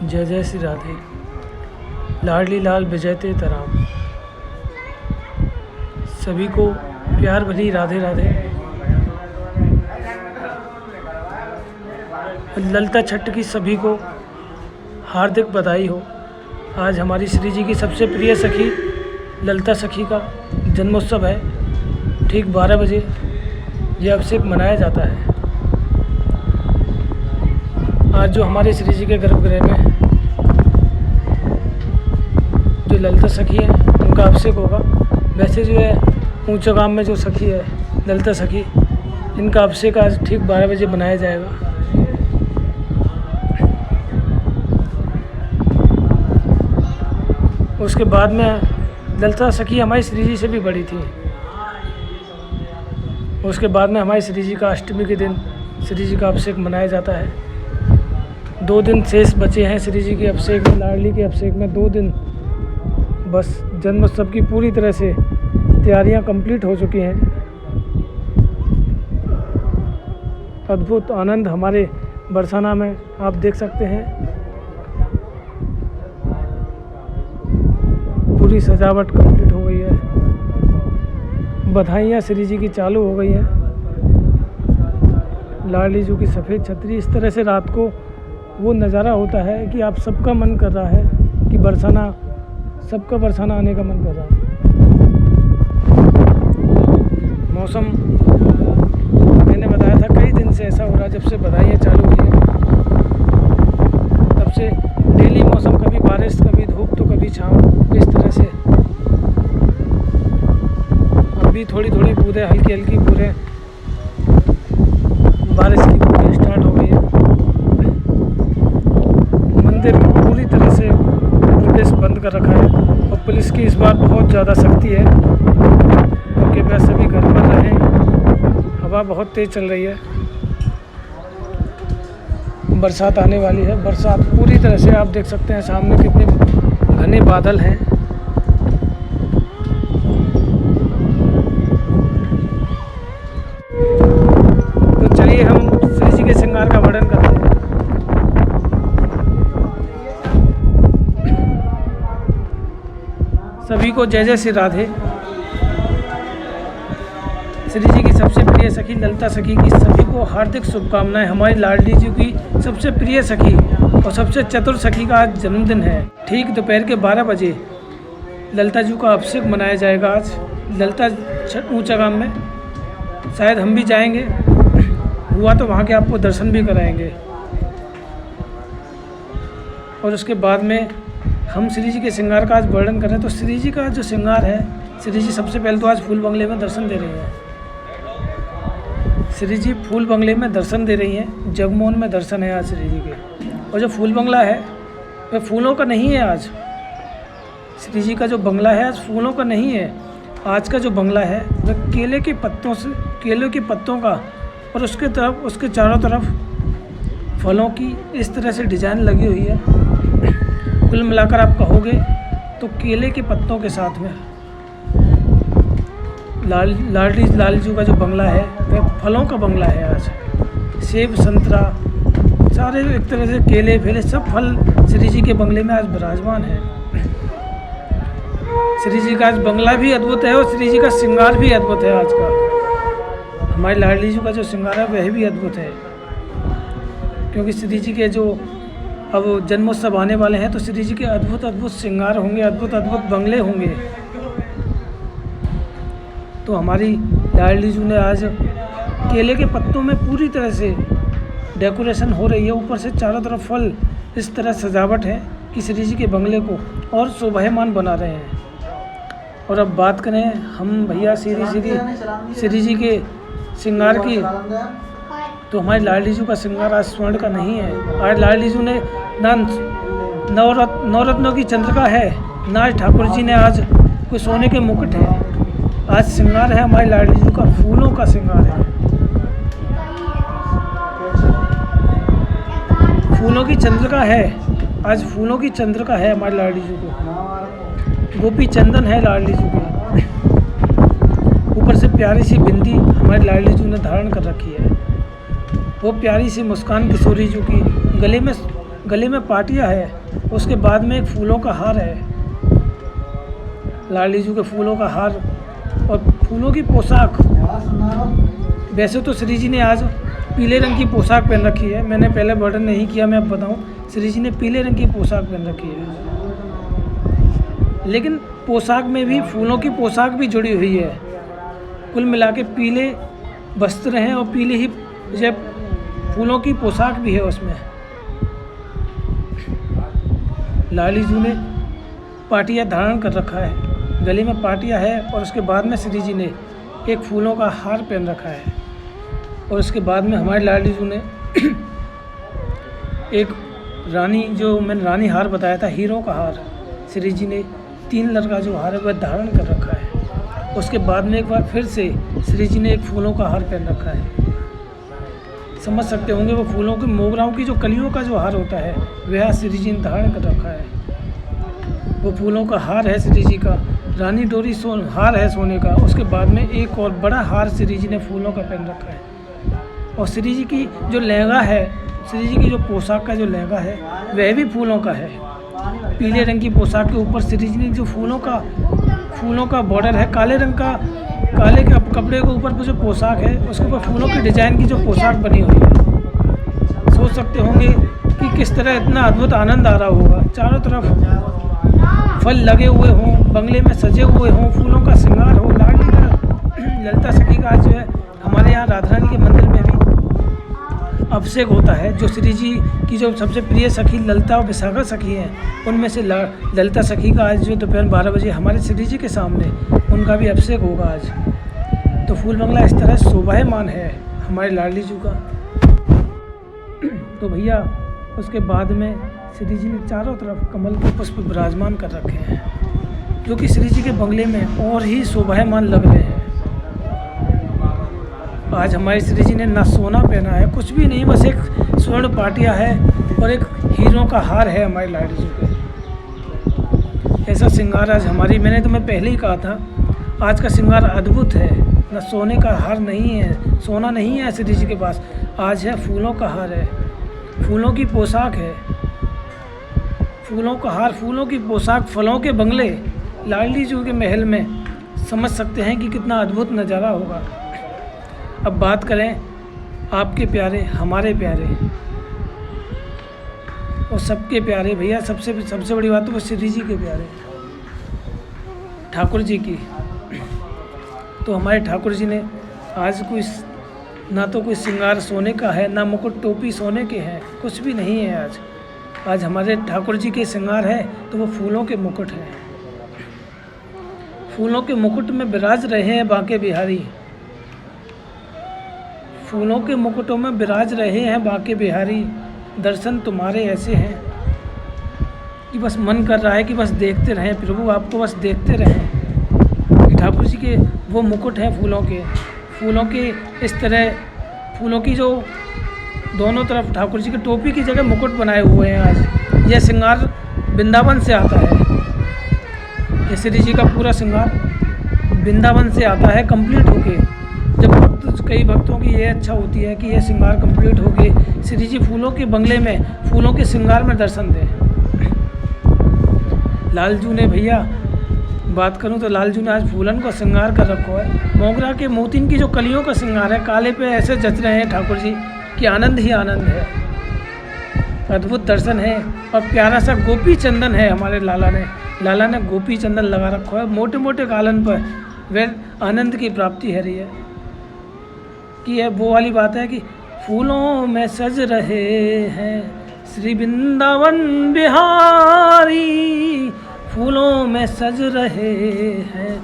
जय जय श्री राधे। लाडली लाल विजयते तराम। सभी को प्यार भरी राधे राधे। ललिता छठ की सभी को हार्दिक बधाई हो। आज हमारी श्री जी की सबसे प्रिय सखी ललिता सखी का जन्मोत्सव है। ठीक 12 बजे यह अभिषेक मनाया जाता है। आज जो हमारे श्री जी के गर्भगृह में जो ललिता सखी है उनका अभिषेक होगा। वैसे जो है ऊंचा गांव में जो सखी है ललिता सखी, इनका अभिषेक आज ठीक 12 बजे बनाया जाएगा। उसके बाद में ललिता सखी हमारी श्री जी से भी बड़ी थी। उसके बाद में हमारी श्री जी का अष्टमी के दिन श्री जी का अभिषेक मनाया जाता है। 2 दिन शेष बचे हैं श्री जी के अभिषेक में, लाडली के अभिषेक में 2 दिन बस। जन्मोत्सव की पूरी तरह से तैयारियां कंप्लीट हो चुकी हैं। अद्भुत आनंद हमारे बरसाना में आप देख सकते हैं। पूरी सजावट कंप्लीट हो गई है। बधाइयाँ श्री जी की चालू हो गई हैं। लाडली जी की सफ़ेद छतरी, इस तरह से रात को वो नज़ारा होता है कि आप सबका मन कर रहा है कि बरसाना, सबका बरसाना आने का मन कर रहा है। मौसम मैंने बताया था कई दिन से ऐसा हो रहा है। जब से बधाइयाँ चालू हुई हैं तब से डेली मौसम, कभी बारिश कभी धूप तो कभी छाँव, इस तरह से। अभी थोड़ी थोड़ी बूंदें, हल्की हल्की बूंदें बारिश की बूंदें स्टार्ट हो गई है। मंदिर पूरी तरह से प्रवेश बंद कर रखा है और पुलिस की इस बार बहुत ज़्यादा सख्ती है। तो कृपया सभी घर पर रहें। हवा बहुत तेज़ चल रही है। बरसात आने वाली है। बरसात पूरी तरह से आप देख सकते हैं सामने कितने घने बादल हैं। तो चलिए हम श्री जी के श्रृंगार का वर्णन करते हैं। सभी को जय जय श्री राधे। श्री जी की सबसे प्रिय सखी ललिता सखी की सभी को हार्दिक शुभकामनाएं। हमारी लाडली जी की सबसे प्रिय सखी और सबसे चतुर सखी का आज जन्मदिन है। ठीक दोपहर के 12 बजे ललिता जी का अभिषेक मनाया जाएगा आज ललिता ऊंचा गांव में। शायद हम भी जाएंगे, हुआ तो वहाँ के आपको दर्शन भी कराएंगे। और उसके बाद में हम श्री जी के श्रृंगार का आज वर्णन करें तो श्री जी का जो श्रृंगार है, श्री जी सबसे पहले तो आज फूल बंगले में दर्शन दे रही हैं। श्री जी फूल बंगले में दर्शन दे रही हैं। जगमोहन में दर्शन है आज श्री जी के। और जो फूल बंगला है वह फूलों का नहीं है। आज श्री जी का जो बंगला है आज फूलों का नहीं है। आज का जो बंगला है वह केले के पत्तों से, केले के पत्तों का, और उसके चारों तरफ फलों की इस तरह से डिजाइन लगी हुई है। कुल मिलाकर आप कहोगे तो केले के पत्तों के साथ में लाडली जी का जो बंगला है वह फलों का बंगला है। आज सेब, संतरा, सारे एक तरह से केले फेले सब फल श्री जी के बंगले में आज विराजमान है। श्री जी का आज बंगला भी अद्भुत है और श्री जी का श्रृंगार भी अद्भुत है। आज का हमारी लाडली जी का जो श्रृंगार है वह भी अद्भुत है। क्योंकि श्री जी के जो अब जन्मोत्सव आने वाले हैं तो श्री जी के अद्भुत अद्भुत श्रृंगार होंगे, अद्भुत अद्भुत बंगले होंगे। तो हमारी लाडली जी ने आज केले के पत्तों में पूरी तरह से डेकोरेशन हो रही है। ऊपर से चारों तरफ फल, इस तरह सजावट है कि श्री जी के बंगले को और शोभायमान बना रहे हैं। और अब बात करें हम भैया श्री जी के श्रृंगार की, तो हमारी लाडली जी का श्रृंगार आज स्वर्ण का नहीं है। आज लाडली जी ने ना नवरत्नों की चंद्रिका है, ना आज ठाकुर जी ने आज कोई सोने के मुकुट है। आज श्रृंगार है हमारी लाडली जी का फूलों का श्रृंगार है। फूलों की चंद्रिका है, आज फूलों की चंद्रिका है हमारी लाडली जी को। गोपी चंदन है लाडली जी को। ऊपर से प्यारी सी बिंदी हमारी लाडली जी ने धारण कर रखी है। वो प्यारी सी मुस्कान किशोरी जी की, गले में पाटिया है, उसके बाद में एक फूलों का हार है, लाडली जी के फूलों का हार और फूलों की पोशाक। वैसे तो श्री जी ने आज पीले रंग की पोशाक पहन रखी है, मैंने पहले वर्णन नहीं किया, मैं अब बताऊं। श्री जी ने पीले रंग की पोशाक पहन रखी है, लेकिन पोशाक में भी फूलों की पोशाक भी जुड़ी हुई है। कुल मिला के पीले वस्त्र हैं और पीले ही जब फूलों की पोशाक भी है उसमें। लाडली जी ने पाटिया धारण कर रखा है, गले में पाटिया है और उसके बाद में श्री जी ने एक फूलों का हार पहन रखा है और उसके बाद में हमारे लाडली जी ने एक रानी, जो मैंने रानी हार बताया था, हीरों का हार, श्री जी ने 3 लड़का जो हार है वह धारण कर रखा है। उसके बाद में एक बार फिर से श्री जी ने एक फूलों का हार पहन रखा है। समझ सकते होंगे वो फूलों के मोगराओं की जो कलियों का जो हार होता है वह श्री जी ने धारण कर रखा है। वो फूलों का हार है श्री जी का, रानी डोरी हार है सोने का। उसके बाद में एक और बड़ा हार श्री जी ने फूलों का पहन रखा है और श्री जी की जो लहंगा है, श्री जी की जो पोशाक का जो लहंगा है वह भी फूलों का है। पीले रंग की पोशाक के ऊपर श्री जी ने जो फूलों का बॉर्डर है, काले रंग का, काले के कपड़े के ऊपर जो पोशाक है उसके ऊपर फूलों की डिजाइन की जो पोशाक बनी हुई है। सोच सकते होंगे कि किस तरह इतना अद्भुत आनंद आ रहा होगा। चारों तरफ फल लगे हुए हों, बंगले में सजे हुए हों, फूलों का श्रृंगार हो। लाडली का ललिता सखी का आज जो है हमारे यहाँ राधा रानी के मंदिर में भी अभिषेक होता है। जो श्री जी की जो सबसे प्रिय सखी ललिता और विशाखा सखी हैं, उनमें से ललिता सखी का आज जो दोपहर 12 बजे हमारे श्री जी के सामने उनका भी अभिषेक होगा आज। तो फूल बंगला इस तरह शोभायमान है हमारे लाडली जी का। तो भैया उसके बाद में श्री जी ने चारों तरफ कमल के पुष्प विराजमान कर रखे हैं, जो कि श्री जी के बंगले में और ही शोभायमान लग रहे हैं। आज हमारे श्री जी ने ना सोना पहना है, कुछ भी नहीं, बस एक स्वर्ण पाटिया है और एक हीरों का हार है हमारे लाडली जी के। ऐसा श्रृंगार आज मैंने तुम्हें पहले ही कहा था, आज का श्रृंगार अद्भुत है। ना सोने का हार नहीं है, सोना नहीं है श्री जी के पास, आज है फूलों का हार है, फूलों की पोशाक है, फूलों का हार, फूलों की पोशाक, फलों के बंगले लाडली जी के महल में। समझ सकते हैं कि कितना अद्भुत नज़ारा होगा। अब बात करें आपके प्यारे, हमारे प्यारे और सबके प्यारे भैया, सबसे बड़ी बात तो वो श्री जी के प्यारे ठाकुर जी की। तो हमारे ठाकुर जी ने आज ना तो कोई श्रृंगार सोने का है, ना मुकुट टोपी सोने के हैं, कुछ भी नहीं है आज हमारे ठाकुर जी के श्रृंगार है तो वो फूलों के मुकुट हैं। फूलों के मुकुट में विराज रहे हैं बांके बिहारी, फूलों के मुकुटों में विराज रहे हैं बांके बिहारी। दर्शन तुम्हारे ऐसे हैं कि बस मन कर रहा है कि बस देखते रहें प्रभु, आपको बस देखते रहें। ठाकुर जी के वो मुकुट हैं फूलों के इस तरह, फूलों की जो दोनों तरफ ठाकुर जी की टोपी की जगह मुकुट बनाए हुए हैं। आज यह श्रृंगार वृंदावन से आता है, ये श्री जी का पूरा श्रृंगार वृंदावन से आता है कंप्लीट होके। जब कई भक्तों की ये अच्छा होती है कि यह श्रृंगार कंप्लीट होके श्री जी फूलों के बंगले में, फूलों के श्रृंगार में दर्शन दें। लालजू ने भैया बात करूं तो लालजू ने आज फूलन का श्रृंगार कर रखा है। मोगरा के मोतिन की जो कलियों का श्रृंगार है, काले पे ऐसे जच रहे हैं ठाकुर जी कि आनंद ही आनंद है, अद्भुत दर्शन है। और प्यारा सा गोपी चंदन है हमारे लाला ने गोपी चंदन लगा रखा है मोटे मोटे गालन पर। वह आनंद की प्राप्ति है रही है कि यह वो वाली बात है कि फूलों में सज रहे हैं श्री वृंदावन बिहारी, फूलों में सज रहे हैं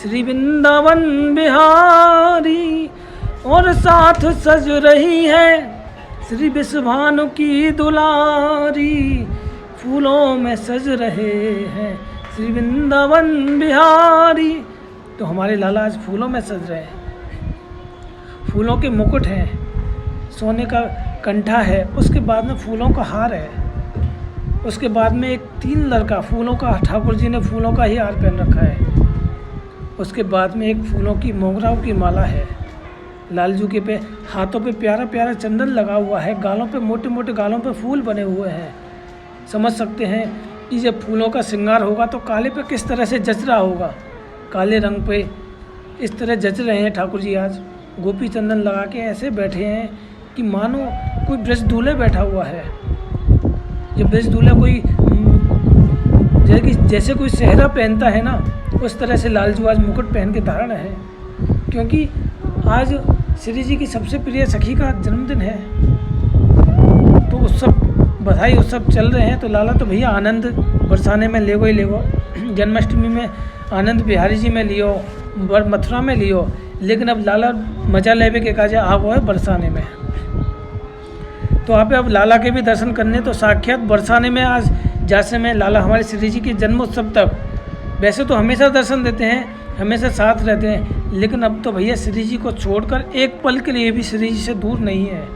श्री वृंदावन बिहारी, और साथ सज रही है श्री विश्वभानु की दुलारी, फूलों में सज रहे हैं श्री वृंदावन बिहारी। तो हमारे लाला आज फूलों में सज रहे हैं, फूलों के मुकुट हैं, सोने का कंठा है, उसके बाद में फूलों का हार है, उसके बाद में एक 3 लड़का फूलों का, ठाकुर जी ने फूलों का ही हार पहन रखा है। उसके बाद में एक फूलों की मोगराओं की माला है, लालजू के पे हाथों पे प्यारा प्यारा चंदन लगा हुआ है, गालों पे मोटे मोटे गालों पे फूल बने हुए हैं। समझ सकते हैं कि जब फूलों का श्रृंगार होगा तो काले पे किस तरह से जच रहा होगा। काले रंग पे इस तरह जच रहे हैं ठाकुर जी। आज गोपी चंदन लगा के ऐसे बैठे हैं कि मानो कोई ब्रज दूल्हे बैठा हुआ है। ये ब्रज दूल्हा कोई जैसे कोई सेहरा पहनता है ना, उस तरह से लालजू आज मुकुट पहन के धारण है, क्योंकि आज श्री जी की सबसे प्रिय सखी का जन्मदिन है। तो उत्सव, बधाई उत्सव चल रहे हैं। तो लाला तो भैया आनंद बरसाने में ले गो। जन्माष्टमी में आनंद बिहारी जी में लियो, मथुरा में लियो, लेकिन अब लाला मजा लेवे के काजे आ गो है बरसाने में। तो आप अब लाला के भी दर्शन करने तो साक्षात बरसाने में आज जैसे में लाला हमारे श्री जी के जन्मोत्सव तक, वैसे तो हमेशा दर्शन देते हैं, हमेशा साथ रहते हैं, लेकिन अब तो भैया श्री जी को छोड़कर एक पल के लिए भी श्री जी से दूर नहीं है।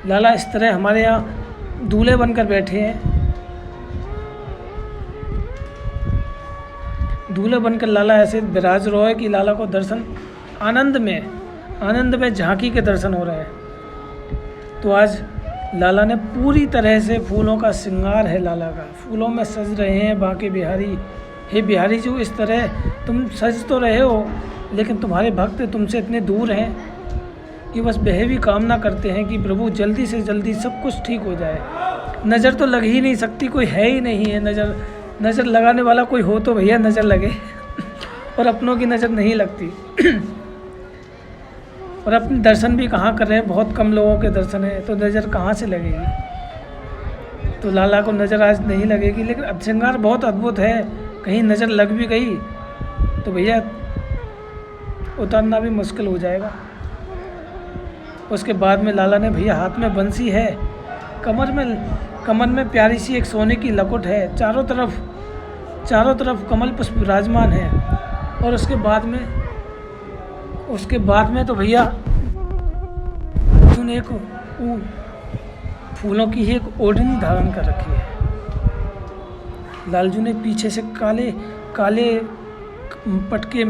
लाला इस तरह हमारे यहाँ दूल्हे बनकर बैठे हैं। दूल्हे बनकर लाला ऐसे विराज रहे है कि लाला को दर्शन आनंद में झांकी के दर्शन हो रहे हैं। तो आज लाला ने पूरी तरह से फूलों का श्रृंगार है, लाला का फूलों में सज रहे हैं बांके बिहारी। हे बिहारी जी, इस तरह तुम सज तो रहे हो, लेकिन तुम्हारे भक्त तुमसे इतने दूर हैं कि बस वह भी कामना करते हैं कि प्रभु जल्दी से जल्दी सब कुछ ठीक हो जाए। नज़र तो लग ही नहीं सकती, कोई है ही नहीं है नज़र लगाने वाला कोई हो तो भैया नज़र लगे और अपनों की नज़र नहीं लगती। और अपने दर्शन भी कहाँ कर रहे हैं, बहुत कम लोगों के दर्शन है, तो नज़र कहाँ से लगेगी। तो लाला को नज़र आज नहीं लगेगी, लेकिन श्रृंगार बहुत अद्भुत है। कहीं नज़र लग भी गई तो भैया उतारना भी मुश्किल हो जाएगा। उसके बाद में लाला ने भैया हाथ में बंसी है, कमर में प्यारी सी एक सोने की लकुट है, चारों तरफ कमल पुष्प विराजमान है। और उसके बाद में तो भैया उन्होंने एक फूलों की ही एक ओढ़नी धारण कर रखी है। लालजू ने पीछे से काले पटके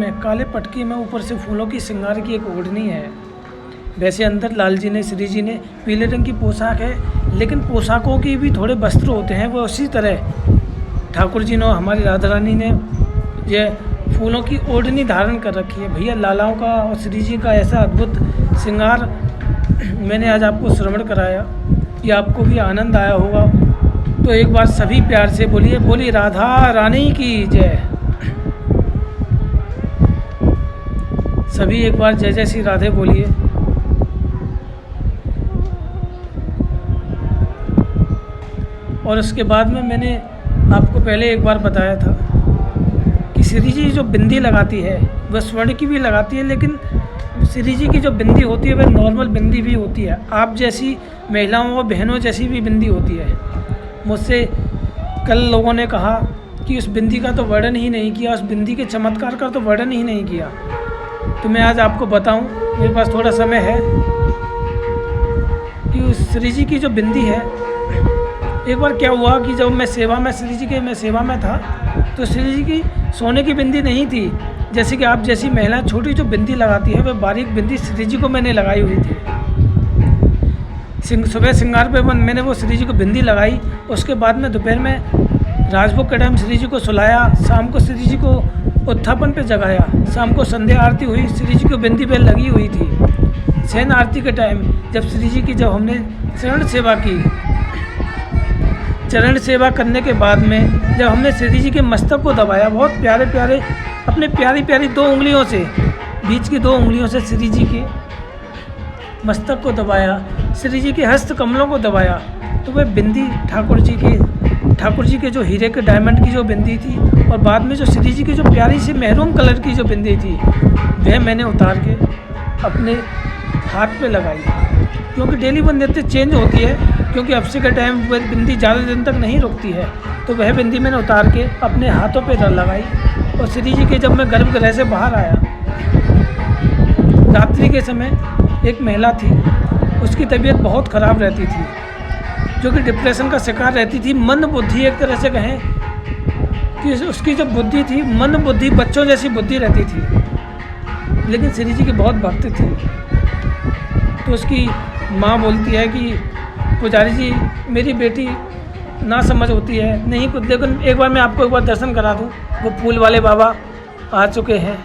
में ऊपर से फूलों की श्रृंगार की एक ओढ़नी है। वैसे अंदर लाल जी ने, श्री जी ने पीले रंग की पोशाक है, लेकिन पोशाकों की भी थोड़े वस्त्र होते हैं, वो उसी तरह ठाकुर जी ने, हमारी राधा रानी ने ये फूलों की ओढ़नी धारण कर रखी है। भैया लालाओं का और श्री जी का ऐसा अद्भुत श्रृंगार मैंने आज आपको श्रवण कराया कि आपको भी आनंद आया होगा। तो एक बार सभी प्यार से बोलिए राधा रानी की जय। सभी एक बार जय जय श्री राधे बोलिए। और उसके बाद में मैंने आपको पहले एक बार बताया था कि श्री जी जो बिंदी लगाती है वह स्वर्ण की भी लगाती है, लेकिन श्री जी की जो बिंदी होती है वह नॉर्मल बिंदी भी होती है। आप जैसी महिलाओं और बहनों जैसी भी बिंदी होती है। मुझसे कल लोगों ने कहा कि उस बिंदी का तो वर्णन ही नहीं किया, उस बिंदी के चमत्कार का तो वर्णन ही नहीं किया। तो मैं आज आपको बताऊं, मेरे पास थोड़ा समय है, कि उस श्री जी की जो बिंदी है, एक बार क्या हुआ कि जब मैं श्री जी के सेवा में था, तो श्री जी की सोने की बिंदी नहीं थी। जैसे कि आप जैसी महिला छोटी जो बिंदी लगाती है, वह बारीक बिंदी श्री जी को मैंने लगाई हुई थी। सुबह श्रृंगार पे मैंने वो श्री जी को बिंदी लगाई। उसके बाद में दोपहर में राजभोग के टाइम श्री जी को सुलाया, शाम को श्री जी को उत्थापन पे जगाया, शाम को संध्या आरती हुई, श्री जी को बिंदी पे लगी हुई थी। शयन आरती के टाइम जब श्री जी की जब हमने चरण सेवा की, चरण सेवा करने के बाद में जब हमने श्री जी के मस्तक को दबाया, बहुत प्यारे प्यारे अपने प्यारी प्यारी 2 उंगलियों से, बीच की 2 उंगलियों से श्री जी के मस्तक को दबाया, श्री जी के हस्त कमलों को दबाया, तो वह बिंदी ठाकुर जी के जो हीरे के डायमंड की जो बिंदी थी, और बाद में जो श्री जी की जो प्यारी सी मैरून कलर की जो बिंदी थी, वह मैंने उतार के अपने हाथ पे लगाई। क्योंकि डेली वो नित्य चेंज होती है, क्योंकि अफसे के टाइम वह बिंदी ज़्यादा दिन तक नहीं रुकती है, तो वह बिंदी मैंने उतार के अपने हाथों पे लगाई। और श्री जी के जब मैं गर्भगृह से बाहर आया, रात्रि के समय एक महिला थी, उसकी तबीयत बहुत ख़राब रहती थी, जो कि डिप्रेशन का शिकार रहती थी। मंद बुद्धि, एक तरह से कहें कि उसकी जो बुद्धि थी, मंद बुद्धि, बच्चों जैसी बुद्धि रहती थी, लेकिन श्री जी की बहुत भक्त थी। तो उसकी माँ बोलती है कि पुजारी जी, मेरी बेटी ना समझ होती है नहीं कुछ। लेकिन एक बार मैं आपको एक बार दर्शन करा दूं, वो फूल वाले बाबा आ चुके हैं।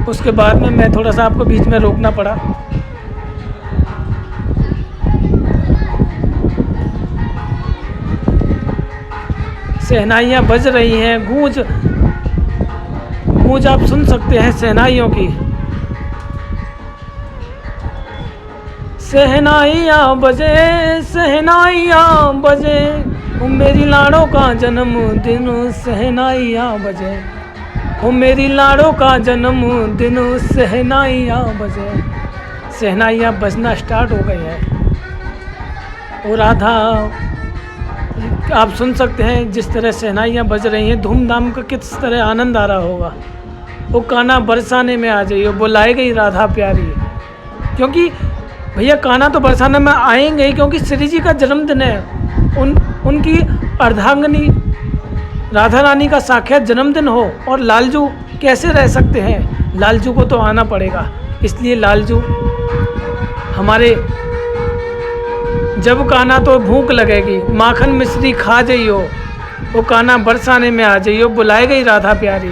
उसके बाद में मैं थोड़ा सा आपको बीच में रोकना पड़ा। शहनाइयाँ बज रही हैं, गूंज आप सुन सकते हैं शहनाइयों की। शहनाइयाँ बजे, शहनाइयाँ बजे, ओ मेरी लाड़ों का जन्मदिन शहनाइयाँ बजे, ओ मेरी लाड़ों का जन्मदिन शहनाइयाँ बजे। शहनाइयाँ बजना स्टार्ट हो गई है और राधा आप सुन सकते हैं जिस तरह शहनाइयाँ बज रही हैं, धूमधाम का किस तरह आनंद आ रहा होगा। वो कान्हा बरसाने में आ जाइए, बुलाई गई राधा प्यारी। क्योंकि भैया कान्हा तो बरसाने में आएंगे ही, क्योंकि श्री जी का जन्मदिन है। उनकी अर्धांगिनी राधा रानी का साक्षात जन्मदिन हो और लालजू कैसे रह सकते हैं? लालजू को तो आना पड़ेगा। इसलिए लालजू हमारे जब कान्हा तो भूख लगेगी, माखन मिश्री खा जाइयो, वो कान्हा बरसाने में आ जाइयो, बुलाए गई राधा प्यारी।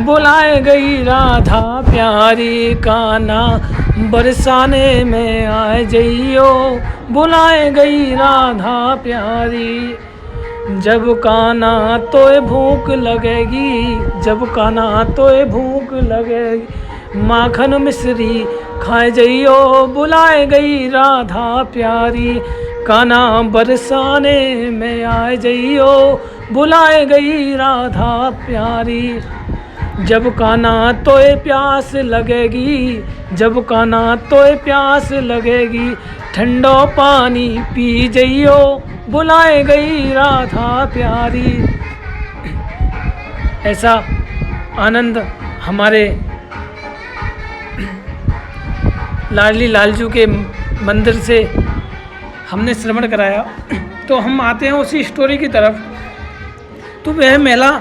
बुलाए गई राधा प्यारी, कान्हा बरसाने में आ जाइयो, बुलाए गई राधा प्यारी। जब कान्हा तोए भूख लगेगी, जब कान्हा तोए भूख लगेगी, माखन मिश्री खाए जइयो, बुलाए गई राधा प्यारी। कान्हा बरसाने में आए जइयो, बुलाए गई राधा प्यारी। जब कान्हा तोए प्यास लगेगी, जब कान्हा तोए प्यास लगेगी, ठंडो पानी पी जइयो, बुलाए गई राधा प्यारी। ऐसा आनंद हमारे लाडली लालजू के मंदिर से हमने श्रवण कराया। तो हम आते हैं उसी स्टोरी की तरफ। तो वह महिला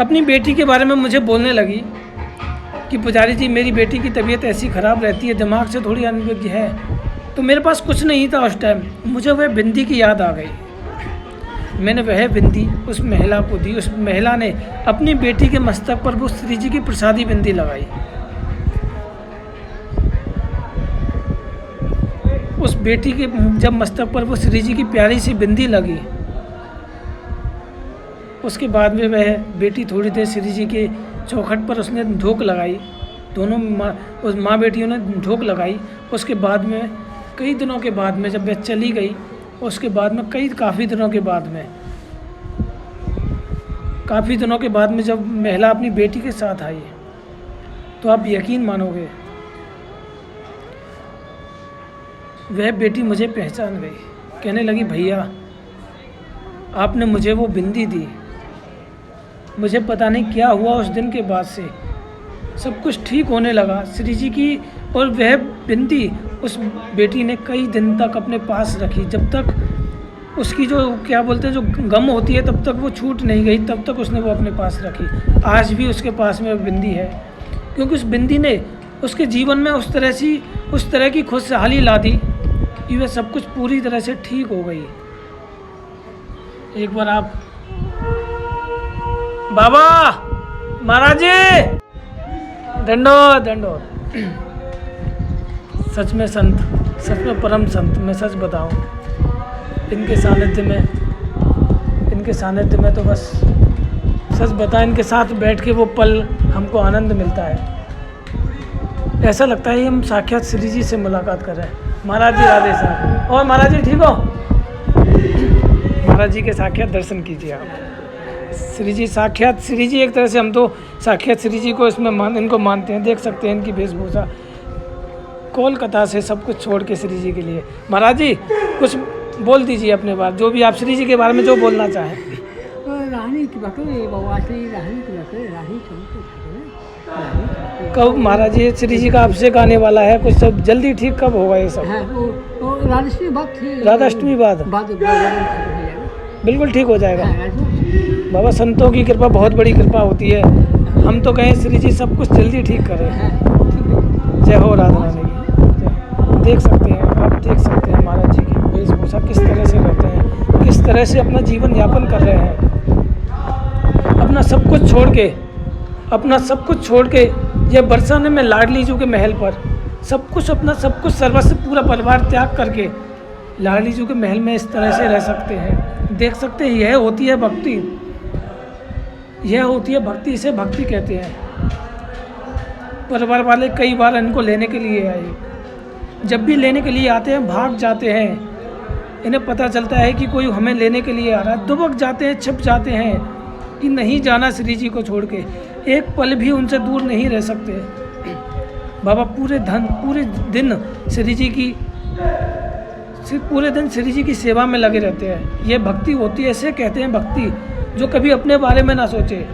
अपनी बेटी के बारे में मुझे बोलने लगी कि पुजारी जी मेरी बेटी की तबीयत ऐसी ख़राब रहती है, दिमाग से थोड़ी अनभिज्ञ है। तो मेरे पास कुछ नहीं था उस टाइम, मुझे वह बिंदी की याद आ गई। मैंने वह बिंदी उस महिला को दी। उस महिला ने अपनी बेटी के मस्तक पर वो श्री जी की प्रसादी बिंदी लगाई। उस बेटी के जब मस्तक पर वो श्री जी की प्यारी सी बिंदी लगी, उसके बाद में वह बेटी थोड़ी देर श्री जी के चौखट पर उसने धोक लगाई। दोनों उस माँ बेटियों ने धोक लगाई। उसके बाद में कई दिनों के बाद में जब वह चली गई, उसके बाद में काफ़ी दिनों के बाद में जब महिला अपनी बेटी के साथ आई, तो आप यकीन मानोगे वह बेटी मुझे पहचान गई। कहने लगी भैया आपने मुझे वो बिंदी दी, मुझे पता नहीं क्या हुआ उस दिन के बाद से सब कुछ ठीक होने लगा श्री जी की। और वह बिंदी उस बेटी ने कई दिन तक अपने पास रखी, जब तक उसकी जो क्या बोलते हैं जो गम होती है तब तक वो छूट नहीं गई, तब तक उसने वो अपने पास रखी। आज भी उसके पास में बिंदी है, क्योंकि उस बिंदी ने उसके जीवन में उस तरह की खुशहाली ला दी कि वह सब कुछ पूरी तरह से ठीक हो गई। एक बार आप बाबा महाराज जी दंडोत दंडोत। सच में संत, सच में परम संत, मैं सच बताऊं इनके सानिध्य में तो बस सच बता, इनके साथ बैठ के वो पल हमको आनंद मिलता है। ऐसा लगता है हम साक्षात श्री जी से मुलाकात कर रहे हैं। महाराज जी राधे साहब। और महाराज जी ठीक हो? महाराज जी के साक्षात दर्शन कीजिए आप। श्री जी साक्षात श्री जी, एक तरह से हम तो साक्षात श्री जी को इसमें इनको मानते हैं। देख सकते हैं इनकी वेशभूषा, कोलकाता से सब कुछ छोड़ के श्री जी के लिए। महाराज जी कुछ बोल दीजिए अपने बात, जो भी आप श्री जी के बारे में जो बोलना चाहें। कब महाराज जी श्री जी का अभिषेक आने वाला है? कुछ सब जल्दी ठीक कब होगा ये सब? राधाष्टमी बाद बिल्कुल ठीक हो जाएगा। बाबा संतों की कृपा बहुत बड़ी कृपा होती है। हम तो कहें श्री जी सब कुछ जल्दी ठीक करें। जय हो राधा रानी की। देख सकते हैं आप, देख सकते हैं। तरह से अपना जीवन यापन कर रहे हैं, अपना सब कुछ छोड़ के ये बरसाने में लाडली जू के महल पर सब कुछ सर्वस्व पूरा परिवार त्याग करके लाडली जू के महल में इस तरह से रह सकते हैं। देख सकते हैं, यह होती है भक्ति, इसे भक्ति कहते हैं। परिवार वाले कई बार इनको लेने के लिए आए, जब भी लेने के लिए आते हैं भाग जाते हैं। इन्हें पता चलता है कि कोई हमें लेने के लिए आ रहा है, दुबक जाते हैं, छिप जाते हैं कि नहीं जाना श्री जी को छोड़ के, एक पल भी उनसे दूर नहीं रह सकते। बाबा पूरे दिन श्री जी की सेवा में लगे रहते हैं। ये भक्ति होती है, ऐसे कहते हैं भक्ति, जो कभी अपने बारे में ना सोचे।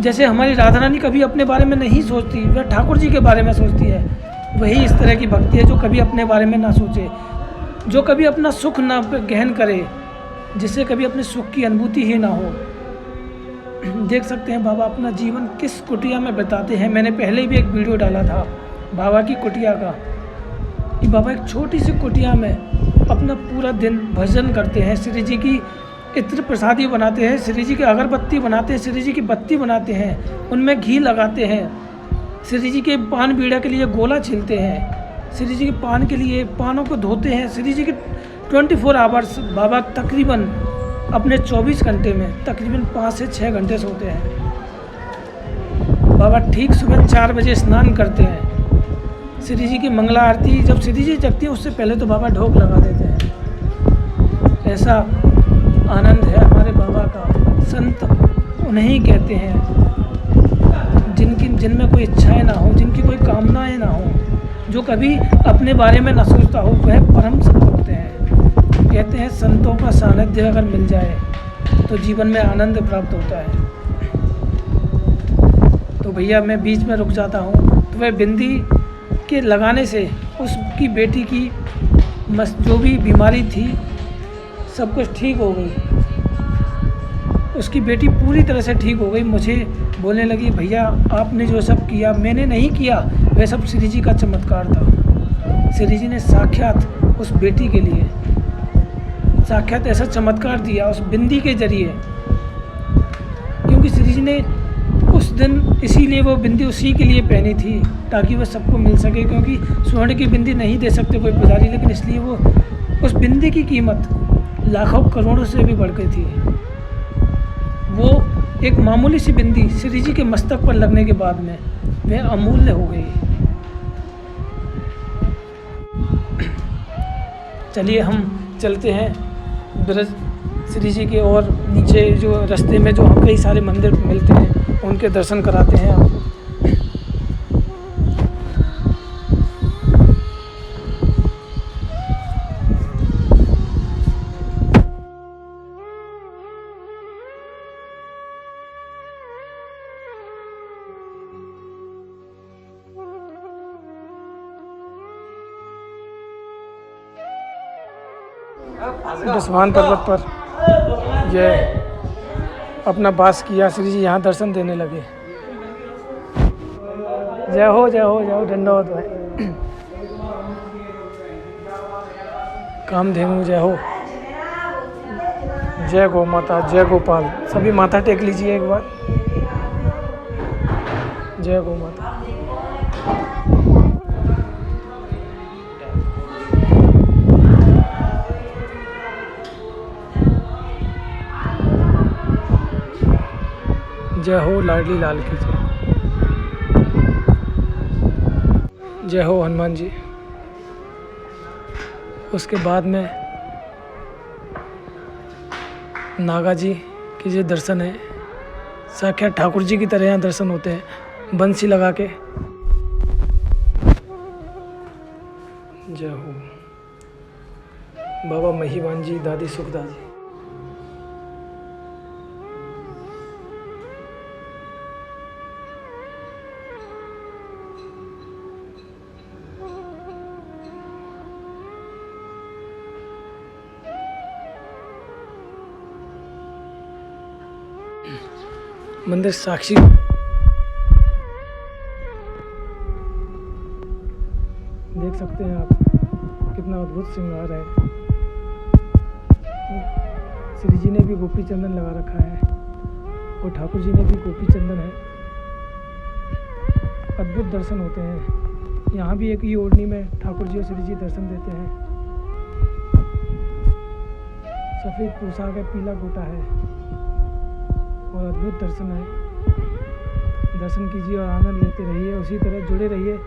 जैसे हमारी राधा रानी कभी अपने बारे में नहीं सोचती, वह ठाकुर जी के बारे में सोचती है। वही इस तरह की भक्ति है जो कभी अपने बारे में ना सोचे, जो कभी अपना सुख ना गहन करे, जिसे कभी अपने सुख की अनुभूति ही ना हो। देख सकते हैं बाबा अपना जीवन किस कुटिया में बिताते हैं। मैंने पहले भी एक वीडियो डाला था बाबा की कुटिया का, कि बाबा एक छोटी सी कुटिया में अपना पूरा दिन भजन करते हैं, श्री जी की इत्र प्रसादी बनाते हैं, श्री जी की अगरबत्ती बनाते हैं, श्री जी की बत्ती बनाते हैं, उनमें घी लगाते हैं, श्री जी के पान बीड़ा के लिए गोला छीलते हैं, श्री जी के पान के लिए पानों को धोते हैं। श्री जी के 24 आवर्स बाबा तकरीबन अपने 24 घंटे में तकरीबन 5 से 6 घंटे सोते हैं। बाबा ठीक सुबह 4 बजे स्नान करते हैं। श्री जी की मंगला आरती जब श्री जी जगती है उससे पहले तो बाबा ढोक लगा देते हैं। ऐसा आनंद है हमारे बाबा का। संत उन्हें कहते हैं जिनमें कोई इच्छाएं ना हो, जिनकी कोई कामनाएं ना हो, जो कभी अपने बारे में ना सोचता हो, वह परम संत होते हैं। कहते हैं संतों का सानिध्य अगर मिल जाए तो जीवन में आनंद प्राप्त होता है। तो भैया मैं बीच में रुक जाता हूँ। तो वह बिंदी के लगाने से उसकी बेटी की जो भी बीमारी थी सब कुछ ठीक हो गई। उसकी बेटी पूरी तरह से ठीक हो गई। मुझे बोलने लगी भैया आपने जो सब किया मैंने नहीं किया, वह सब श्री जी का चमत्कार था। श्री जी ने साक्षात उस बेटी के लिए साक्षात ऐसा चमत्कार दिया उस बिंदी के जरिए, क्योंकि श्री जी ने उस दिन इसीलिए वो बिंदी उसी के लिए पहनी थी ताकि वह सबको मिल सके, क्योंकि स्वर्ण की बिंदी नहीं दे सकते कोई पुजारी, लेकिन इसलिए वो उस बिंदी की कीमत लाखों करोड़ों से भी बढ़ गई थी। वो एक मामूली सी बिंदी श्री जी के मस्तक पर लगने के बाद में वह अमूल्य हो गई। चलिए हम चलते हैं ब्रज श्री जी के, और नीचे जो रास्ते में जो कई सारे मंदिर मिलते हैं उनके दर्शन कराते हैं आपको। दसवान पर्वत पर यह अपना वास किया, श्री जी यहाँ दर्शन देने लगे। जय हो जय हो जय हो, दंडवत भाई। कामधेनु जय हो, जय गौ माता, जय गोपाल। सभी माथा टेक लीजिए एक बार। जय गौ माता। जय हो लाडली लाल की जय। जय हो हनुमान जी। उसके बाद में नागा जी के जो दर्शन है, साक्षात ठाकुर जी की तरह यहाँ दर्शन होते हैं बंसी लगा के। जय हो बाबा महिवान जी, दादी सुखदा जी। मंदिर साक्षी देख सकते हैं आप, कितना अद्भुत श्रृंगार है। श्री जी ने भी गोपी चंदन लगा रखा है और ठाकुर जी ने भी गोपी चंदन है। अद्भुत दर्शन होते हैं। यहाँ भी एक ही ओढ़नी में ठाकुर जी और श्री जी दर्शन देते हैं। सफ़ेद पोशाक है, पीला गोटा है और अद्भुत दर्शन है। दर्शन कीजिए और आनंद लेते रहिए। उसी तरह जुड़े रहिए